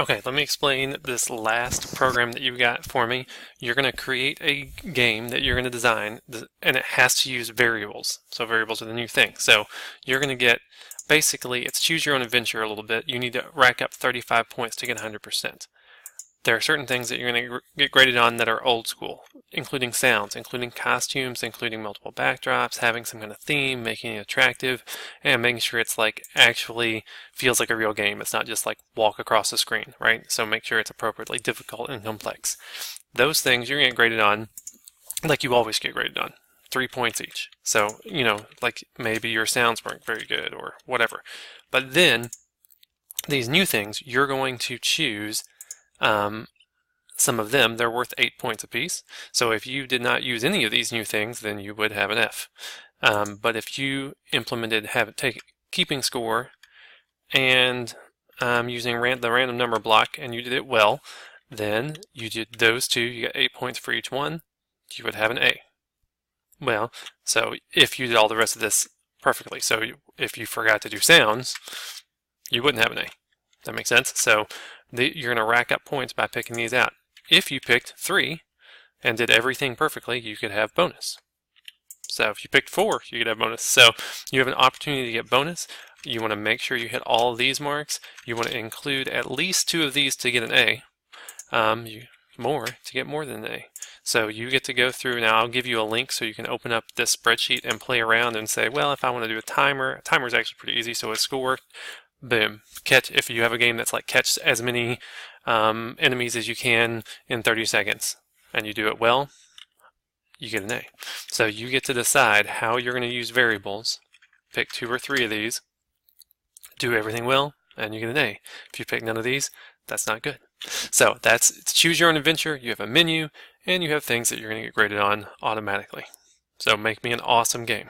Okay, let me explain this last program that you got for me. You're going to create a game that you're going to design, and it has to use variables. So variables are the new thing. So you're going to get, basically, it's choose your own adventure a little bit. You need to rack up 35 points to get 100%. There are certain things that you're going to get graded on that are old school, including sounds, including costumes, including multiple backdrops, having some kind of theme, making it attractive, and making sure it's like actually feels like a real game. It's not just like walk across the screen, right? So make sure it's appropriately difficult and complex. Those things you're going to get graded on like you always get graded on. 3 points each. So, like maybe your sounds weren't very good or whatever. But then, these new things, you're going to choose some of them, they're worth 8 points apiece. So if you did not use any of these new things, then you would have an F. But if you implemented keeping score and using the random number block and you did it well, then you did those two, you got 8 points for each one, you would have an A. Well, so if you did all the rest of this perfectly, so if you forgot to do sounds, you wouldn't have an A. That makes sense? So you're going to rack up points by picking these out. If you picked 3 and did everything perfectly, you could have bonus. So if you picked 4, you could have bonus. So you have an opportunity to get bonus. You want to make sure you hit all of these marks. You want to include at least 2 of these to get an A. More to get more than an A. So you get to go through. Now I'll give you a link so you can open up this spreadsheet and play around and say, well, if I want to do a timer is actually pretty easy. So with schoolwork, boom, catch. If you have a game that's like catch as many enemies as you can in 30 seconds and you do it well, you get an A. So you get to decide how you're going to use variables. Pick 2 or 3 of these, do everything well, and you get an A. If you pick none of these, that's not good. So it's choose your own adventure. You have a menu and you have things that you're going to get graded on automatically. So make me an awesome game.